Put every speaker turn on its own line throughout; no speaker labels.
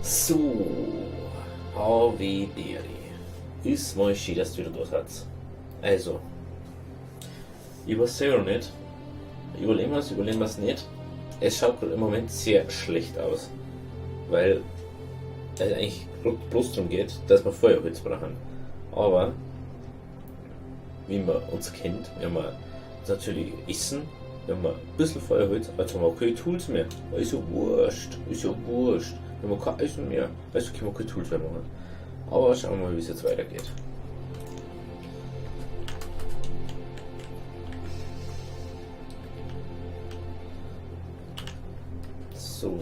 So, HWDRI. Ist mal schön, dass du wieder da hast. Also, ich weiß selber nicht. Überleben wir es nicht. Es schaut gerade im Moment sehr schlecht aus. Weil es eigentlich bloß darum geht, dass wir Feuerholz brauchen. Aber, wie man uns kennt, wenn wir natürlich essen, wenn wir ein bisschen Feuerholz, also haben wir keine Tools mehr. Ist ja wurscht. Wir haben kein Eisen mehr, also können wir keine Tools mehr machen. Aber schauen wir mal, wie es jetzt weitergeht. So.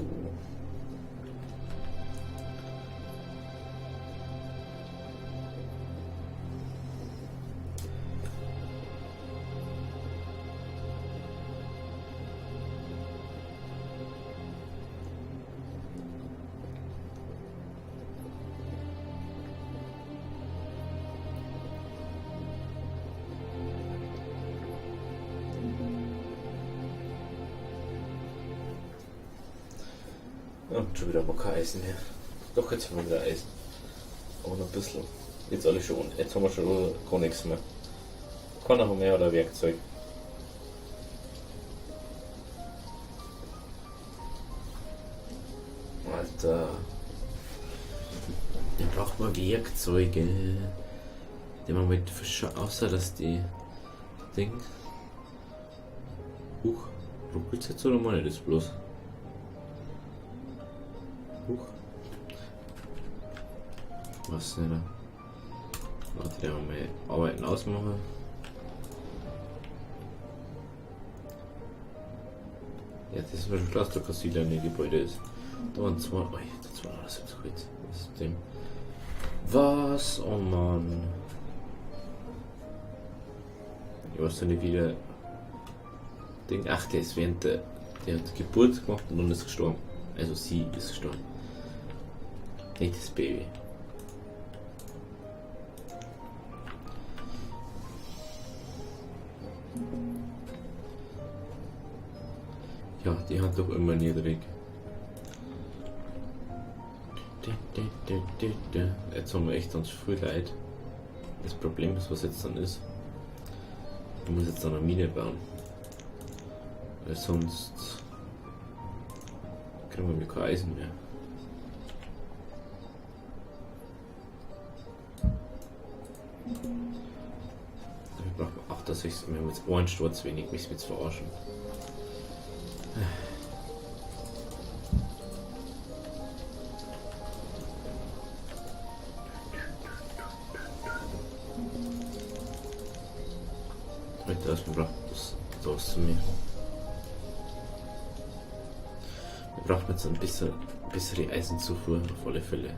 Und schon wieder mal kein Eisen mehr. Doch, jetzt haben wir wieder Eisen. Aber noch ein bisschen. Jetzt alle schon. Jetzt haben wir schon gar nichts mehr. Keiner mehr oder Werkzeug. Alter. Dann braucht man Werkzeuge. Die man mit Fischer, außer dass die Ding. Ruckelt jetzt oder meine das bloß? Was nicht? Warte, der mal Arbeiten ausmachen. Ja, das ist mir schon klar, dass der Kassiler in dem Gebäude ist. Da waren zwei. Oh, da war alles jetzt gut. Was ist dem? Was? Oh Mann. Ich weiß nicht wieder. Ding. Ach, der ist während der hat Geburt gemacht und dann ist gestorben. Also sie ist gestorben. Nicht das Baby. Ja, die hat doch immer niedrig. Jetzt haben wir echt ganz viel Leid. Das Problem ist, was jetzt dann ist. Ich muss jetzt eine Mine bauen. Weil sonst kriegen wir kein Eisen mehr. Wir brauchen 68, wir haben jetzt einen Sturz wenig, mich jetzt verarschen. Heute erstmal braucht das zu mir. Wir brauchen jetzt ein bisschen bessere Eisenzufuhr auf alle Fälle.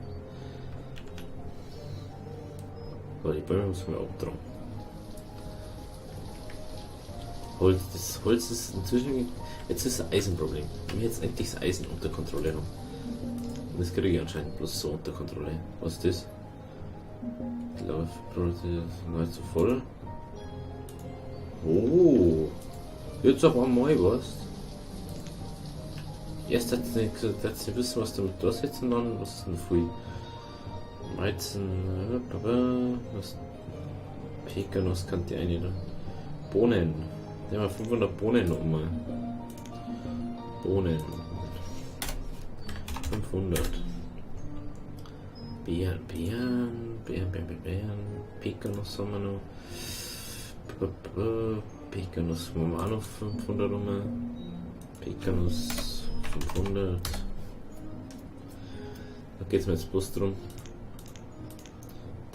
Aber die Bäume müssen wir abtragen. Das Holz ist inzwischen. Jetzt ist ein Eisenproblem. Wenn wir jetzt endlich das Eisen unter Kontrolle haben. Und das kriege ich anscheinend bloß so unter Kontrolle. Was ist das? Laufbrote nahezu voll. Oh! Jetzt auf einmal was. Erst hat sie gesagt, dass sie wissen, was damit da ist und dann was ist denn viel. Weizen, was? Pekanuss kann die eine da. Bohnen. Der haben 500 Bohnen um. Bohnen. 500. Beeren. Pekanuss haben wir noch. Pekanuss haben wir auch noch 500 um. Pekanuss 500. Da geht es mir jetzt bloß darum,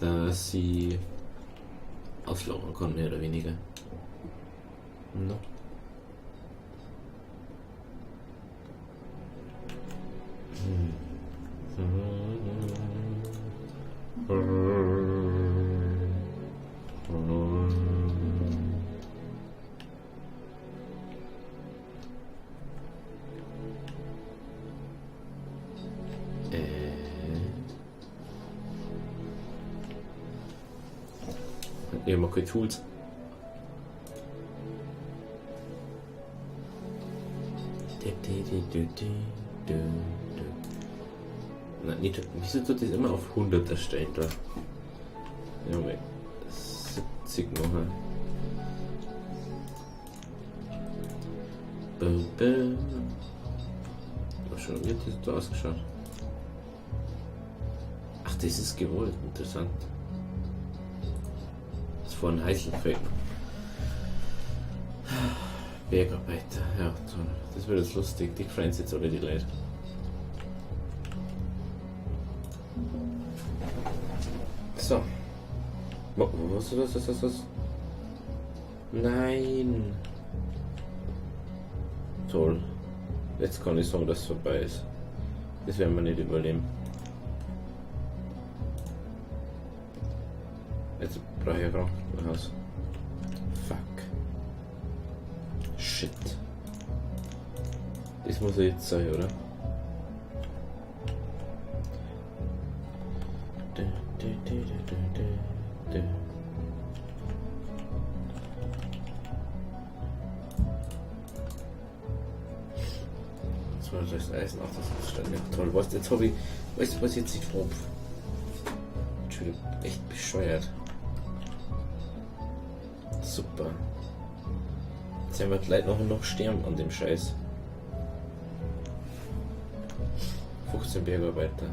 dass sie auslagern kann, mehr oder weniger. No. Ich habe keine Tools. Nein, nicht. Wieso tut das immer auf 100 stehen da? Ja, mit 70 noch. Schon wird das da ausgeschaut. Ach, das ist gewollt, interessant. Das vor ein Heißelfeld. Bergarbeiter, ja, toll. Das wird jetzt lustig. Die freuen sich jetzt alle die Leute. So. Was? Nein. Toll. Jetzt kann ich sagen, dass es vorbei ist. Das werden wir nicht überleben. Jetzt brauche ich ein Krankenhaus. Fuck. Shit. Das muss er jetzt sein, oder? Das Eisen auf das Stand. Ja, toll. Jetzt habe ich. Weißt du, was jetzt nicht drauf? Entschuldigung, echt bescheuert. Super. Jetzt haben wir gleich noch sterben an dem Scheiß. 15 Bergarbeiter.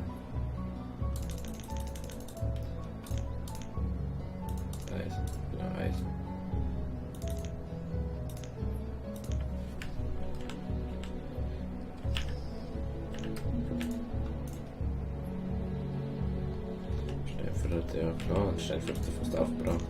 Eisen, ja, Eisen. Ja klar, ein Steinfurt ist fast aufgebraucht.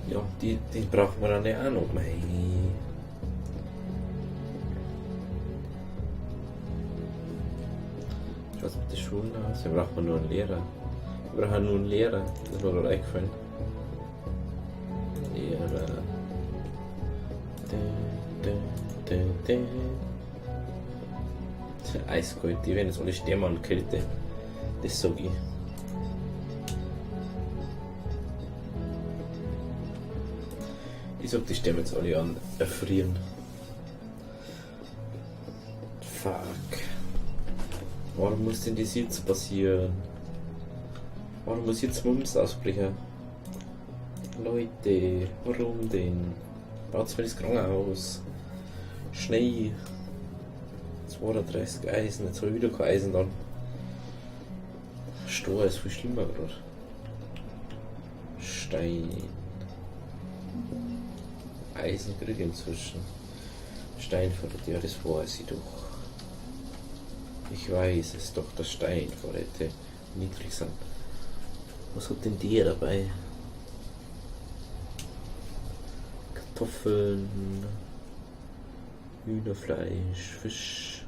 Ja, die brauchen wir dann ja auch noch. Mei. Was mit der Schule aus? Da braucht man nur einen Lehrer. Wir brauchen nur einen Lehrer. Das ist mir gerade eingefallen. Lehrer. Eiskalt, die werden jetzt alle sterben an Kälte. Das sag ich. Ich sag, die sterben jetzt alle an Erfrieren. Fuck. Warum muss denn das jetzt passieren? Warum muss jetzt Mums ausbrechen? Leute, warum denn? Baut's mir das Krankenhaus. Schnee. 32 Eisen, jetzt habe ich wieder kein Eisen dann. Stor ist viel schlimmer gerade. Stein. Eisen krieg ich inzwischen. Steinvorräte, ja das weiß ich doch. Ich weiß es doch, dass Steinvorräte niedrig sind. Was hat denn der dabei? Kartoffeln, Hühnerfleisch, Fisch,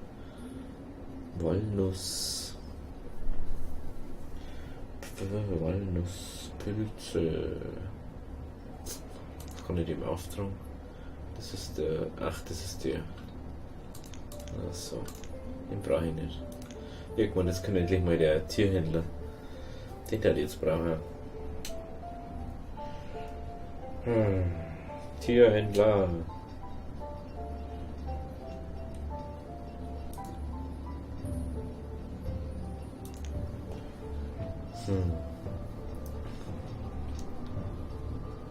Walnuss, Pilze. Das kann ich dem auftragen. Das ist der. Ach, das ist der. Achso. Den brauche ich nicht. Irgendwann, jetzt kann endlich mal der Tierhändler. Den der jetzt brauchen. Tierhändler.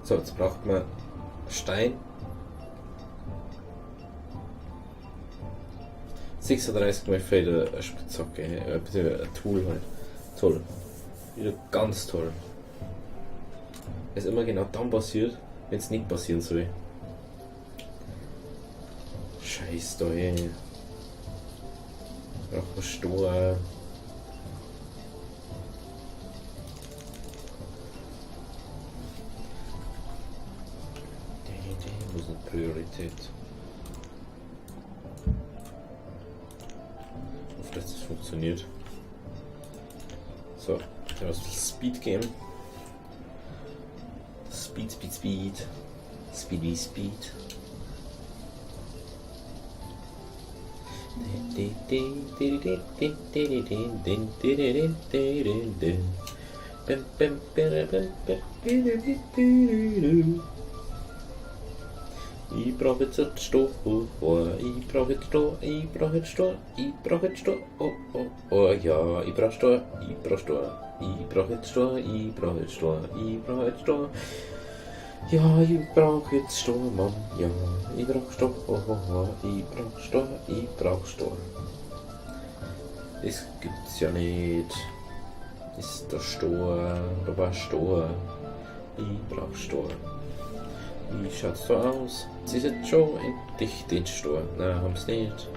So, jetzt braucht man Stein. 36 Mal Feder, eine Spitzhacke, ein Tool halt. Toll. Wieder ganz toll. Es ist immer genau dann passiert, wenn es nicht passieren soll. Scheiß da, ey. Braucht man Stor. Wo ist eine Priorität? Dass das funktioniert. So, ich muss Speed geben. Speed, Speed, Speed. Speedy Speed. Ich brauche jetzt einen Stor, ich brauche jetzt Stor, ich brauche jetzt Stor, ich brauche jetzt Stor, oh ja, ich brauche Stor, ich brauche Stor, ich brauche jetzt Stor, ich brauche jetzt Stor, ich brauche jetzt Stor, ja, ich brauche jetzt Stor, Mann, ja, ich brauche Stor, ich brauche Stor, ich brauche Stor. Das gibt's ja nicht. Ist der Stor, da war Stor, ich brauche Stor. Wie schaut's so aus? Sie sind schon endlich den Stor. Na, haben's nicht.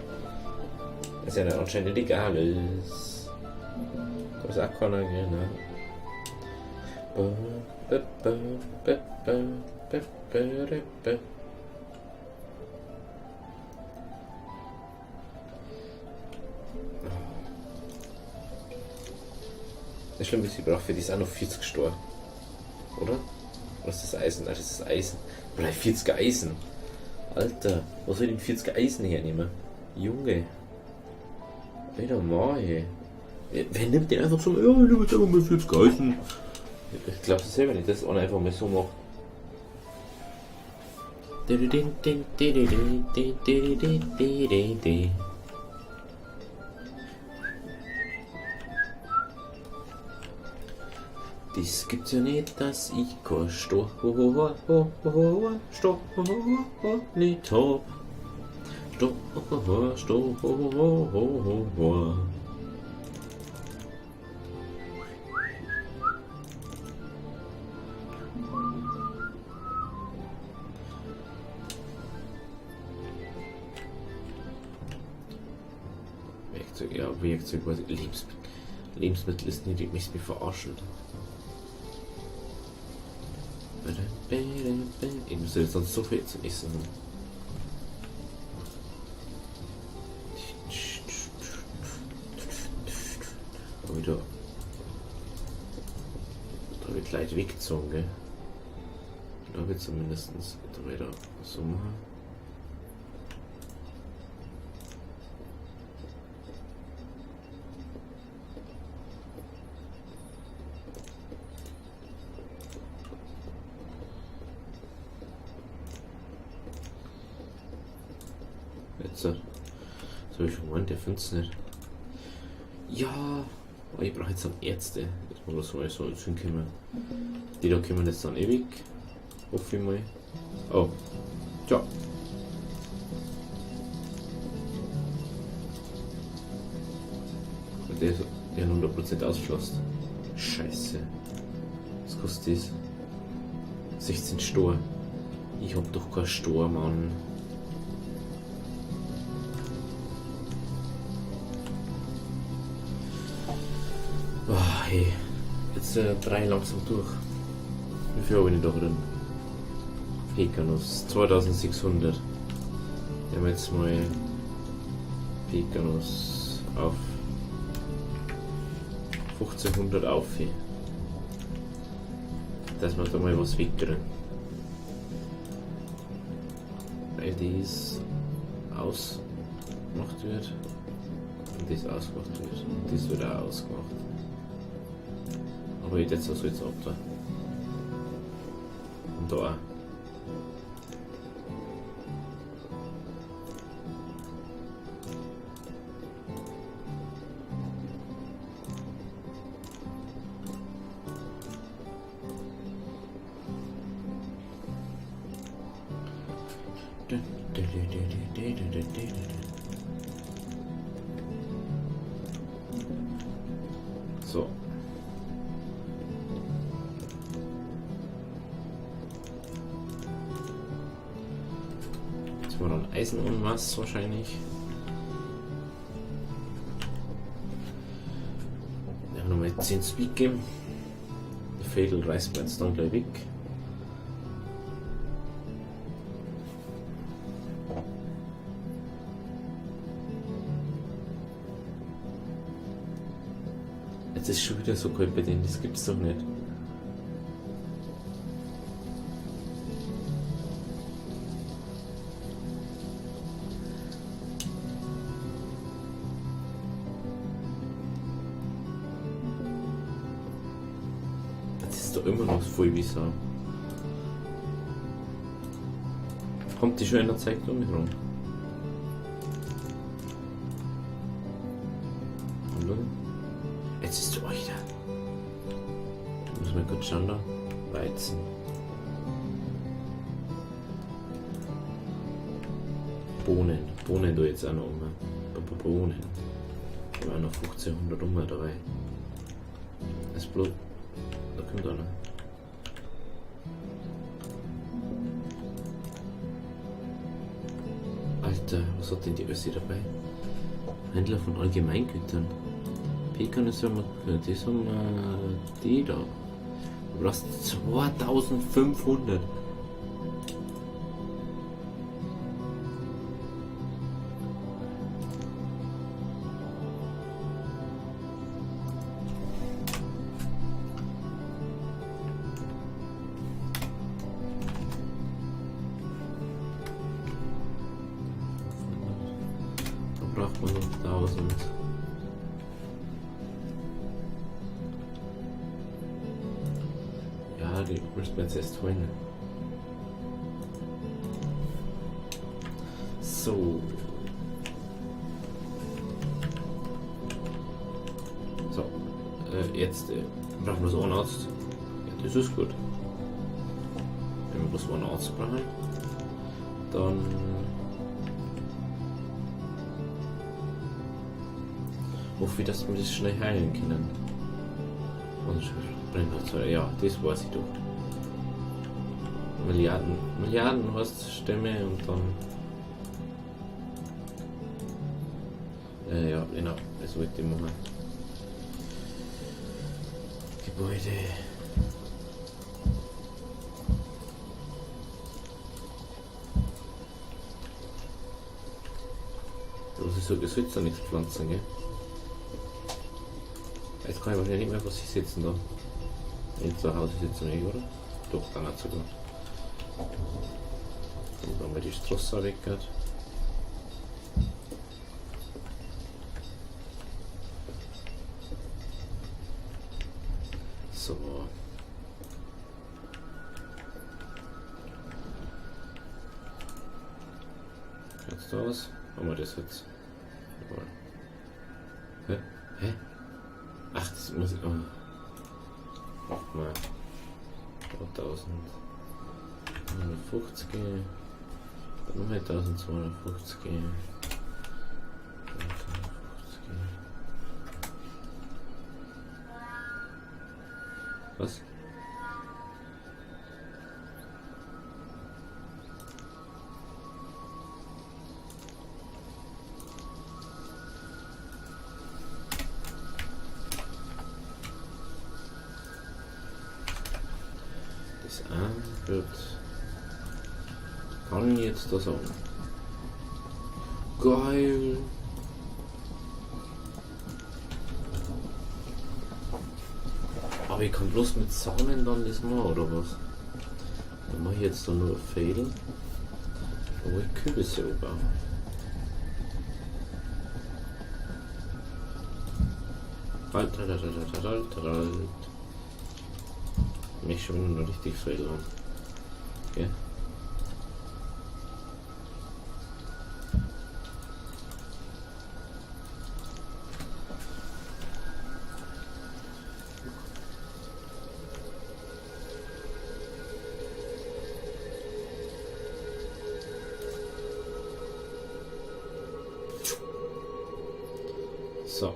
Was ja anscheinend nicht egal ist. Da ist auch keiner, ne? Das Schlimme ist, ich brauche für das auch noch 40 Stor. Oder? Was ist das Eisen? Nein, das ist Eisen. Bleib 40 Eisen. Alter, wo soll ich denn 40 Eisen hernehmen? Junge. Alter, Mai. Wer nimmt den einfach so? Ja, ich nehme jetzt einfach mal 40 Eisen. Ich glaube es selber nicht, dass einer einfach mal so macht. Das gibt's ja nicht, dass ich kein Stor nicht hab. Stor. Werkzeug, ja, Werkzeug, was Lebensmittel ist nicht, ich möchte mich verarschen. Ich muss jetzt sonst so viel zu essen. Wieder. Da wird gleich weggezogen, gell? Da wird zumindest da wieder so machen. Jetzt so habe ich schon gemeint, der findet es nicht. Ja, aber ich brauche jetzt dann Ärzte. Jetzt mal so jetzt hinkommen. Die da kommen jetzt dann ewig. Hoffe ich mal. Oh. Tja. Und der ist 100% ausgeschlossen. Scheiße. Was kostet das? 16 Stor. Ich hab doch keinen Stor, Mann. Oh, hey. Jetzt 3 langsam durch. Wie viel habe ich denn da drin? Pekanuss 2600. Wir haben jetzt mal Pekanuss auf 1500 auf. Dass wir da mal was wegkriegen. Weil dies ausgemacht wird. Und das ausgemacht wird. Und das wird auch ausgemacht. Aber ich jetzt also jetzt ab da. Und da auch. So. Jetzt war dann Eisen und was wahrscheinlich. Wir haben nochmal 10 Speed geben. Der Fatal reißt mir jetzt dann gleich weg. Jetzt ist schon wieder so kalt bei denen, das gibt's doch nicht. immer noch voll wie Sau. Kommt die schon in der Zeit um mich rum? Und dann? Jetzt ist du euch da. Muss man kurz schauen da. Weizen. Bohnen. Bohnen du jetzt auch noch um. Bohnen. Da waren noch 1500 dabei. Das Blut. Da kommt einer. Alter, was hat denn die Össi dabei? Händler von Allgemeingütern. Pekan ist ja mal, das haben die da. Du brauchst 2500. Da braucht man noch 1000. Ja, die müssten wir jetzt erst holen. So. So. Jetzt brauchen wir so einen Arzt. Ja, das ist gut. Wenn wir bloß einen Arzt brauchen, dann hoffe ich, dass wir das schnell heilen können. Und ja, das weiß ich doch. Milliarden hast Stämme und dann. Ja, genau, das wollte ich machen. Gebäude. Was ich so gesagt, da nichts pflanzen, gell? Jetzt kann ich wahrscheinlich nicht mehr was sie sitzen da. In zu Hause sitzen nicht, oder? Doch, dann nicht sogar. Dann haben wir die Straße weggehört. So. Jetzt das. Haben wir das jetzt? Jawohl. Hä? Hä? Ach, das muss ich. Oh. Mach mal. 1250. Dann nochmal 1250. 1250. Was? Das wird. Kann jetzt das sagen. Geil! Aber ich kann bloß mit Samen dann das machen, oder was? Dann mache ich jetzt da nur Fäden, wo ich Kürbisse anbaue. Halt. Mich schon noch richtig Fädel an. Okay. So.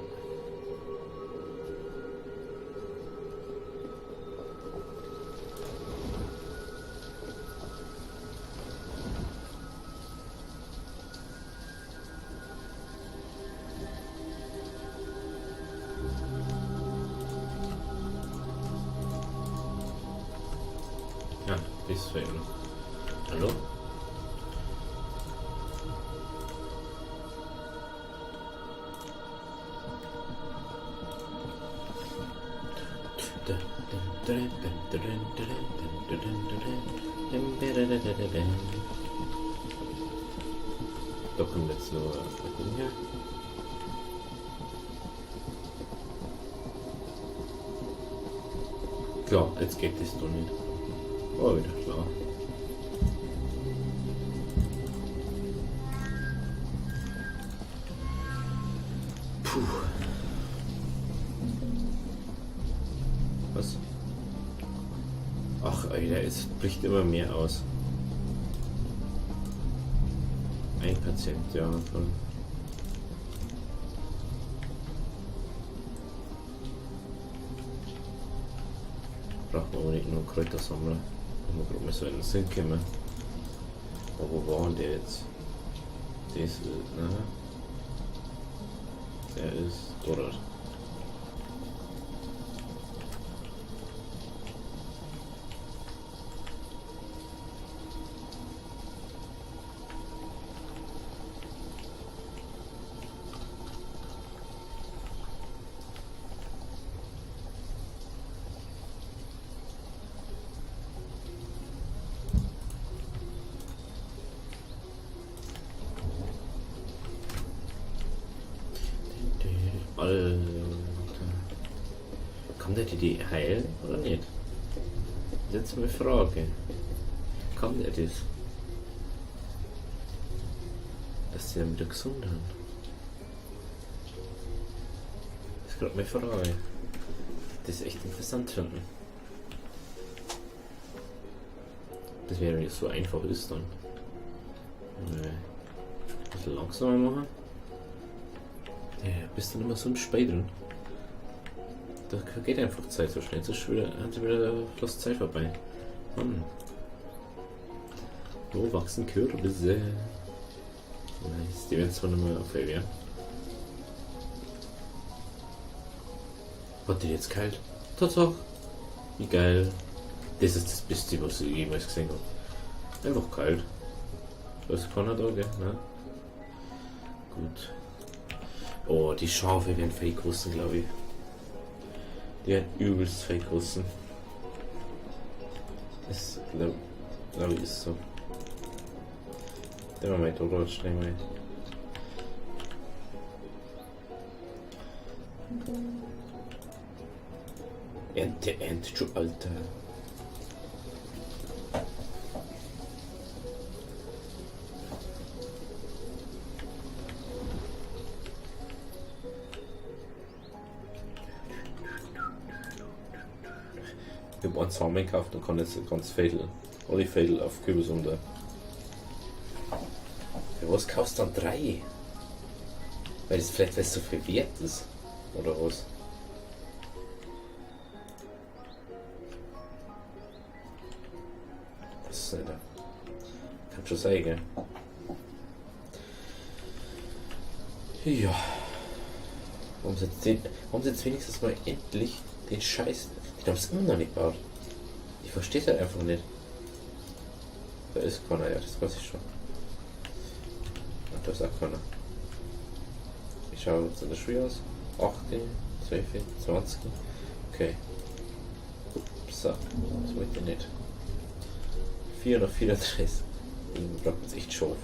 Ja, bis fehlen. Hallo? Da kommt jetzt nur ein Ding her. Klar, jetzt geht das doch nicht. Oh, wieder klar. Puh. Was? Ach, Alter, es bricht immer mehr aus. Ein Patient, ja, toll. Braucht man aber nicht nur Kräutersammler. Wenn wir gerade mal so in den Sinn kommen. Aber wo war denn der jetzt? Das ist, ne? Der ist dort. Alter. Kann der die heilen oder nicht? Das ist jetzt meine Frage. Kann der das? Dass sie dann wieder gesund haben? Das ist gerade meine Frage. Das ist echt interessant finden. Das wäre nicht so einfach ist dann. Ein bisschen langsamer machen. Ja, bist dann immer so ein Spei drin. Da geht einfach Zeit so schnell. Jetzt ist wieder fast Zeit vorbei. Wo wachsen Kürbisse? Nice. Die werden zwar nicht mehr auf werden. Hat die jetzt kalt? Tatsache. Wie geil. Das ist das Beste, was ich jemals gesehen habe. Einfach kalt. Das ist keiner da, gell? Nein. Gut. Oh, die Schafe werden fake russen, glaube ich. Die werden übelst fake russen. Das glaube ich ist so. Der war mein Tod schnell mal. Ente, schon Alter. Ich habe einen Samen gekauft und kann jetzt ganz Fädel, alle Fädel auf Kürbis unter. Für was kaufst du dann 3? Weil das vielleicht weil es so viel wert ist. Oder was? Das ist nicht. Kann schon sein, gell? Ja. Warum sie jetzt wenigstens mal endlich den Scheiß. Die haben es immer noch nicht gebaut. Ich verstehe es halt einfach nicht. Da ist keiner, ja, das weiß ich schon. Und da ist auch keiner. Ich schaue jetzt in der Schule aus. 18, 12, 20. Okay. So, das wollte ich nicht. 434. Ich brauche jetzt echt scharf.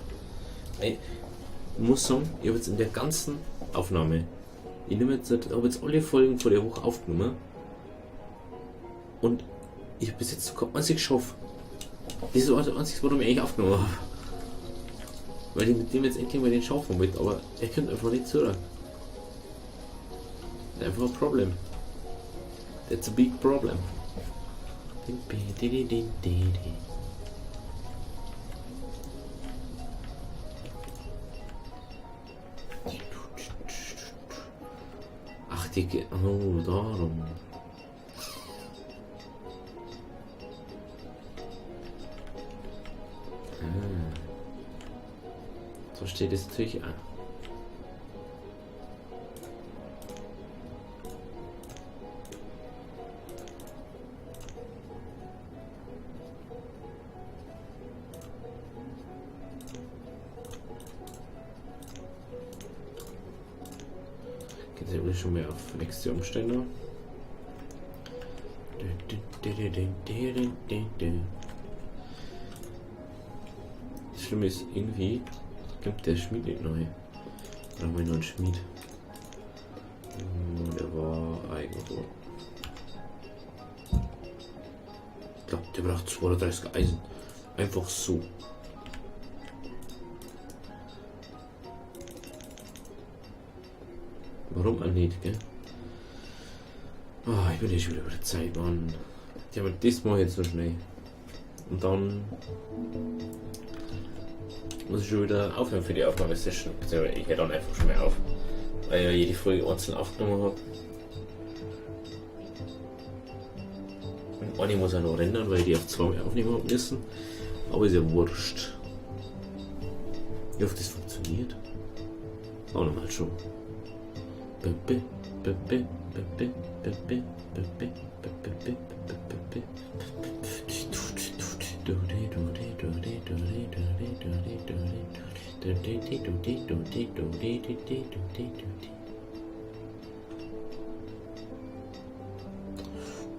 Ich muss sagen, ich habe jetzt in der ganzen Aufnahme, ich habe jetzt alle Folgen vor der Woche aufgenommen. Und ich habe bis jetzt kein einziges geschafft. Das ist das Einzige, was ich mir eigentlich aufgenommen habe. Weil ich mit dem jetzt endlich mal den schaffen wollte, aber er kommt einfach nicht zurück. Das ist einfach ein Problem. That's a big problem. Ach, die geht. Oh, darum. So steht es natürlich an. Geht ja schon mehr auf nächste Umstände. Das Schlimme ist irgendwie, gibt der Schmied nicht neu. Oder mein neuer Schmied. Der war irgendwo. Der braucht 32 Eisen. Einfach so. Warum auch nicht, gell? Oh, ich bin ja schon wieder über der Zeit, Mann. Ja, aber das mache ich jetzt so schnell. Und dann muss ich schon wieder aufhören für die Aufnahmesession. Beziehungsweise ich höre dann einfach schon mehr auf. Weil ich ja jede Folge einzeln aufgenommen habe. Und eine muss auch noch rendern, weil ich die auf 2 aufnehmen habe müssen. Aber ist ja wurscht. Ich hoffe, das funktioniert. Auch nochmal schon.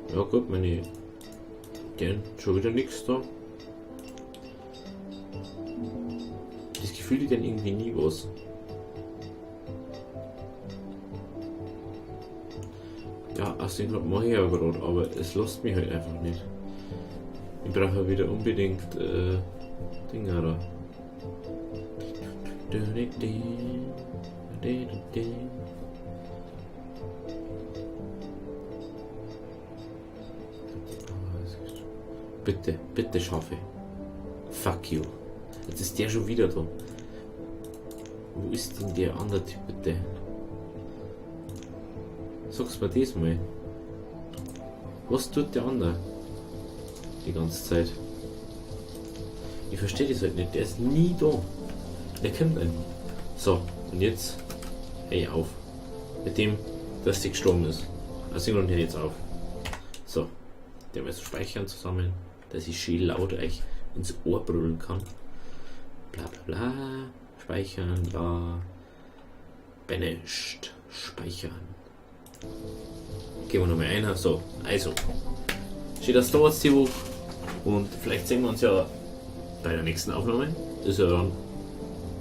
Ja gut, meine gern schon wieder nichts da. Das Gefühl, die denn irgendwie nie was. Ja, aus dem Grund mache ich ja gerade, aber es lässt mich halt einfach nicht. Ich brauche ja wieder unbedingt Dinger da. Bitte, bitte schaffe. Fuck you. Jetzt ist der schon wieder da. Wo ist denn der andere Typ bitte? Sag's mir das mal. Was tut der andere? Die ganze Zeit. Ich verstehe das halt nicht. Der ist nie da. Der kommt einfach. So, und jetzt. Hey, auf. Mit dem, dass die gestorben ist. Also und hier jetzt auf. So. Der muss speichern zusammen, dass ich schön laut euch ins Ohr brüllen kann. Bla bla bla. Speichern, bla. Banished. Speichern. Gehen wir nochmal ein. So, also. Steht das da jetzt die Woche. Und vielleicht sehen wir uns ja bei der nächsten Aufnahme. Das ist ja dann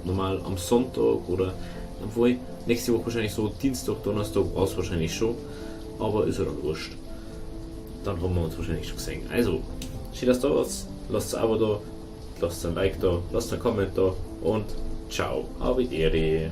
normal am Sonntag oder obwohl nächste Woche wahrscheinlich so Dienstag, Donnerstag war es wahrscheinlich schon. Aber ist ja dann wurscht. Dann haben wir uns wahrscheinlich schon gesehen. Also, steht das da was. Lasst ein Abo da. Lasst ein Like da. Lasst ein Comment da. Und ciao. Auf Wiedersehen.